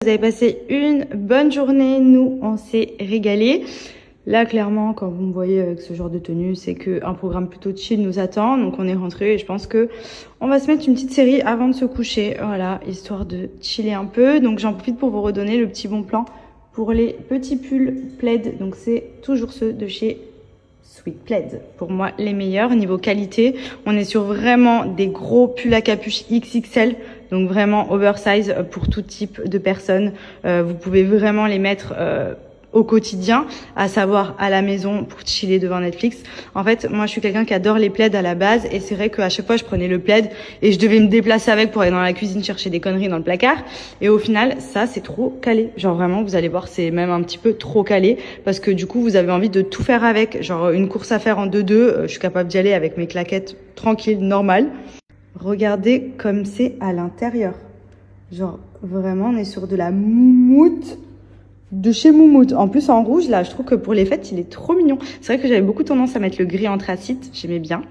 Vous avez passé une bonne journée, nous on s'est régalé. Là clairement quand vous me voyez avec ce genre de tenue, c'est qu'un programme plutôt chill nous attend. Donc on est rentré et je pense que on va se mettre une petite série avant de se coucher. Voilà, histoire de chiller un peu. Donc j'en profite pour vous redonner le petit bon plan pour les petits pulls plaid. Donc c'est toujours ceux de chez Sweet Plaid. Pour moi les meilleurs niveau qualité. On est sur vraiment des gros pulls à capuche XXL. Donc vraiment oversize pour tout type de personnes. Vous pouvez vraiment les mettre au quotidien, à savoir à la maison pour chiller devant Netflix. En fait, moi je suis quelqu'un qui adore les plaids à la base et c'est vrai qu'à chaque fois je prenais le plaid et je devais me déplacer avec pour aller dans la cuisine chercher des conneries dans le placard. Et au final, ça c'est trop calé. Genre vraiment, vous allez voir, c'est même un petit peu trop calé parce que du coup vous avez envie de tout faire avec. Genre une course à faire en 2-2, je suis capable d'y aller avec mes claquettes tranquilles, normales. Regardez comme c'est à l'intérieur. Genre, vraiment, on est sur de la moumoute de chez Moumoute. En plus, en rouge, là, je trouve que pour les fêtes, il est trop mignon. C'est vrai que j'avais beaucoup tendance à mettre le gris anthracite. J'aimais bien.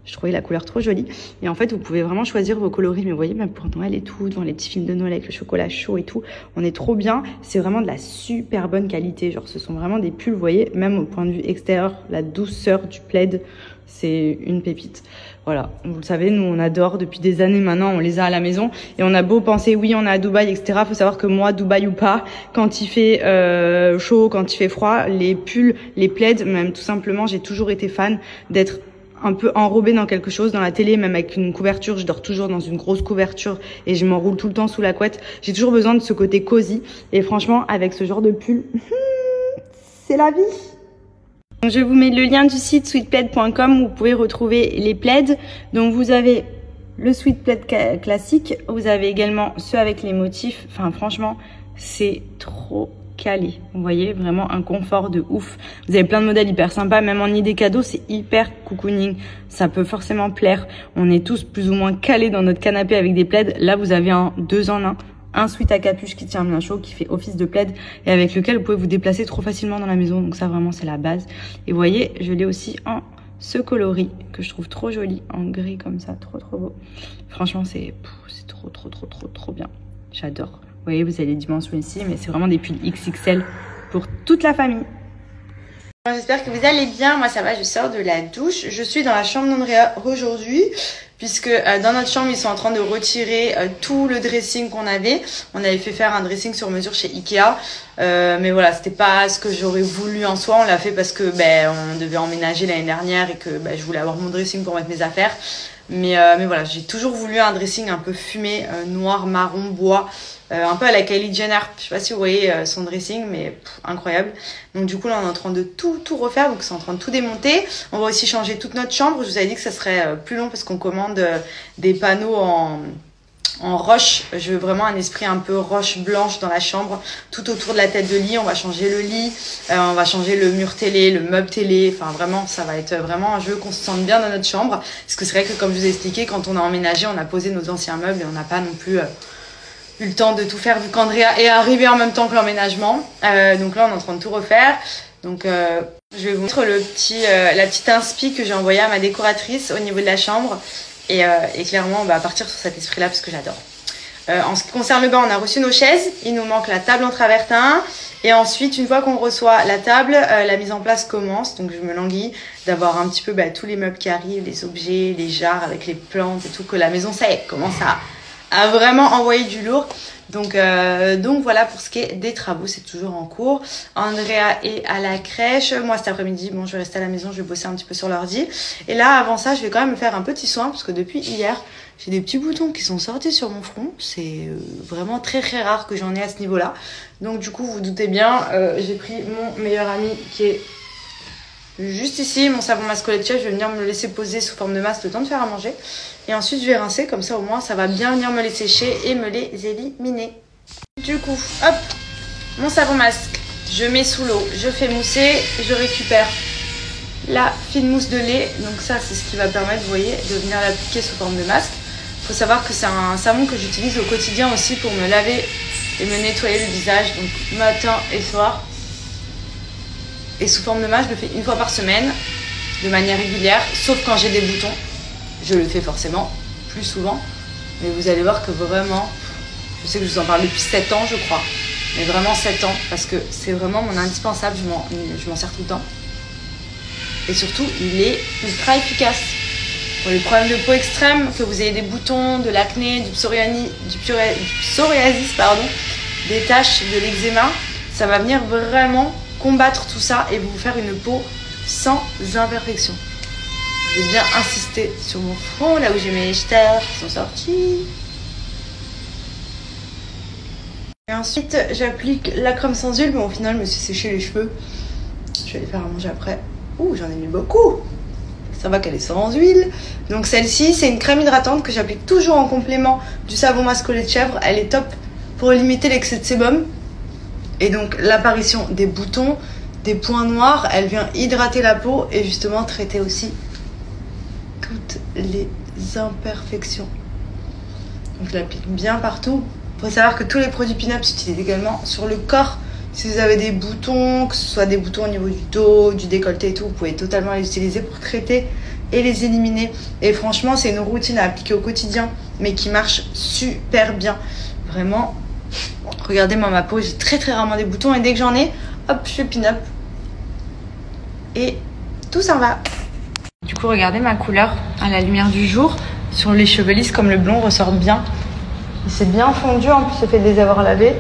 Je trouvais la couleur trop jolie. Et en fait, vous pouvez vraiment choisir vos coloris. Mais vous voyez, même pour Noël et tout, devant les petits films de Noël avec le chocolat chaud et tout, on est trop bien. C'est vraiment de la super bonne qualité. Genre, ce sont vraiment des pulls, vous voyez, même au point de vue extérieur, la douceur du plaid, c'est une pépite. Voilà, vous le savez, nous on adore depuis des années maintenant, on les a à la maison et on a beau penser oui on est à Dubaï etc. Faut savoir que moi Dubaï ou pas, quand il fait chaud, quand il fait froid, les pulls, les plaids, même tout simplement, j'ai toujours été fan d'être un peu enrobée dans quelque chose, dans la télé, même avec une couverture, je dors toujours dans une grosse couverture et je m'enroule tout le temps sous la couette. J'ai toujours besoin de ce côté cosy et franchement avec ce genre de pull, c'est la vie. Je vous mets le lien du site sweetplaid.com où vous pouvez retrouver les plaids. Donc vous avez le sweet plaid classique, vous avez également ceux avec les motifs. Enfin franchement, c'est trop calé. Vous voyez, vraiment un confort de ouf. Vous avez plein de modèles hyper sympas, même en idée cadeau, c'est hyper cocooning. Ça peut forcément plaire. On est tous plus ou moins calés dans notre canapé avec des plaids. Là, vous avez un 2 en 1. Un sweat à capuche qui tient bien chaud, qui fait office de plaid et avec lequel vous pouvez vous déplacer trop facilement dans la maison. Donc ça vraiment c'est la base. Et vous voyez, je l'ai aussi en ce coloris que je trouve trop joli, en gris comme ça, trop beau. Franchement c'est trop bien. J'adore. Vous voyez, vous avez les dimensions ici, mais c'est vraiment des pulls XXL pour toute la famille. J'espère que vous allez bien. Moi ça va, je sors de la douche. Je suis dans la chambre d'Andrea aujourd'hui puisque dans notre chambre ils sont en train de retirer tout le dressing qu'on avait. On avait fait faire un dressing sur mesure chez Ikea, mais voilà, c'était pas ce que j'aurais voulu en soi. On l'a fait parce que on devait emménager l'année dernière et que je voulais avoir mon dressing pour mettre mes affaires. Mais voilà, j'ai toujours voulu un dressing un peu fumé, noir, marron, bois, un peu à la Kylie Jenner. Je sais pas si vous voyez son dressing, mais incroyable. Donc du coup là on est en train de tout refaire, donc c'est en train de tout démonter. On va aussi changer toute notre chambre. Je vous avais dit que ça serait plus long parce qu'on commande des panneaux en roche. Je veux vraiment un esprit un peu roche blanche dans la chambre, tout autour de la tête de lit. On va changer le lit, on va changer le mur télé, le meuble télé. Enfin vraiment, ça va être vraiment un jeu qu'on se sente bien dans notre chambre. Parce que c'est vrai que comme je vous ai expliqué, quand on a emménagé, on a posé nos anciens meubles et on n'a pas non plus eu le temps de tout faire vu qu'Andrea est arrivé en même temps que l'emménagement. Donc là on est en train de tout refaire. Donc je vais vous montrer la petite inspi que j'ai envoyée à ma décoratrice au niveau de la chambre. Et clairement, on va partir sur cet esprit-là parce que j'adore. En ce qui concerne le bas, on a reçu nos chaises. Il nous manque la table en travertin. Et ensuite, une fois qu'on reçoit la table, la mise en place commence. Donc, je me languis d'avoir un petit peu tous les meubles qui arrivent, les objets, les jarres avec les plantes et tout. Que la maison, ça y est, commence à vraiment envoyer du lourd. Donc voilà pour ce qui est des travaux, c'est toujours en cours. Andrea est à la crèche. Moi cet après-midi, je vais rester à la maison, je vais bosser un petit peu sur l'ordi. Et là avant ça, je vais quand même me faire un petit soin parce que depuis hier, j'ai des petits boutons qui sont sortis sur mon front. C'est vraiment très rare que j'en ai à ce niveau-là. Donc du coup, vous doutez bien, j'ai pris mon meilleur ami qui est juste ici, mon savon masque Collectia. Je vais venir me le laisser poser sous forme de masque le temps de faire à manger. Et ensuite, je vais rincer, comme ça au moins, ça va bien venir me les sécher et me les éliminer. Du coup, hop, mon savon masque, je mets sous l'eau, je fais mousser, je récupère la fine mousse de lait. Donc ça, c'est ce qui va permettre, vous voyez, de venir l'appliquer sous forme de masque. Il faut savoir que c'est un savon que j'utilise au quotidien aussi pour me laver et me nettoyer le visage, donc matin et soir. Et sous forme de masque, je le fais une fois par semaine, de manière régulière, sauf quand j'ai des boutons. Je le fais forcément plus souvent, mais vous allez voir que vraiment, Je sais que je vous en parle depuis 7 ans, je crois. Mais vraiment 7 ans, parce que c'est vraiment mon indispensable, je m'en sers tout le temps. Et surtout, il est ultra efficace. Pour les problèmes de peau extrêmes, que vous ayez des boutons, de l'acné, du psoriasis, des taches, de l'eczéma, ça va venir vraiment combattre tout ça et vous faire une peau sans imperfection. Je vais bien insister sur mon front, là où j'ai mes stars qui sont sortis. Et ensuite, j'applique la crème sans huile. Bon, au final, je me suis séché les cheveux. Je vais les faire à manger après. Ouh, j'en ai mis beaucoup. Ça va qu'elle est sans huile. Donc celle-ci, c'est une crème hydratante que j'applique toujours en complément du savon masque au lait de chèvre. Elle est top pour limiter l'excès de sébum. Et donc l'apparition des boutons, des points noirs, elle vient hydrater la peau et justement traiter aussi toutes les imperfections. Donc je l'applique bien partout. Il faut savoir que tous les produits Pin-Up s'utilisent également sur le corps. Si vous avez des boutons, que ce soit des boutons au niveau du dos, du décolleté et tout, vous pouvez totalement les utiliser pour traiter et les éliminer. Et franchement, c'est une routine à appliquer au quotidien, mais qui marche super bien. Vraiment, regardez moi ma peau, j'ai très rarement des boutons et dès que j'en ai, hop, je fais Pin-Up. Et tout s'en va. Du coup, regardez ma couleur à la lumière du jour. Sur les cheveux lisses comme le blond ressort bien. C'est bien fondu en plus, le fait de les avoir lavés.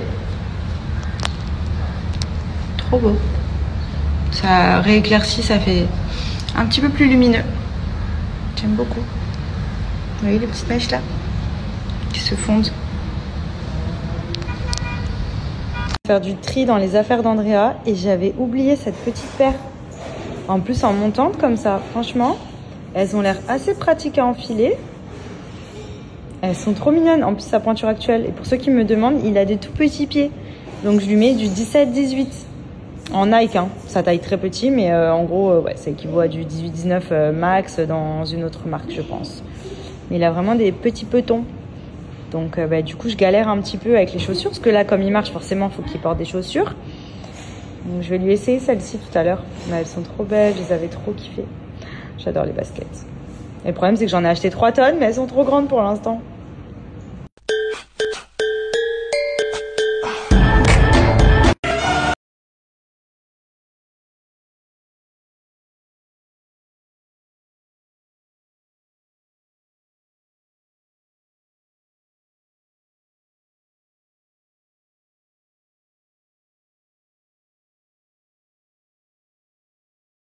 Trop beau. Ça rééclaircit, ça fait un petit peu plus lumineux. J'aime beaucoup. Vous voyez les petites mèches là qui se fondent. Faire du tri dans les affaires d'Andrea et j'avais oublié cette petite paire. En plus en montante comme ça, franchement, elles ont l'air assez pratiques à enfiler. Elles sont trop mignonnes, en plus sa pointure actuelle. Et pour ceux qui me demandent, il a des tout petits pieds. Donc je lui mets du 17-18. En Nike, hein. Ça taille très petit, mais en gros, ouais, ça équivaut à du 18-19 max dans une autre marque, je pense. Mais il a vraiment des petits petons. Donc du coup, je galère un petit peu avec les chaussures. Parce que là, comme il marche, forcément, il faut qu'il porte des chaussures. Donc je vais lui essayer celle-ci tout à l'heure. Mais elles sont trop belles, je les avais trop kiffées. J'adore les baskets. Et le problème, c'est que j'en ai acheté 3 tonnes, mais elles sont trop grandes pour l'instant.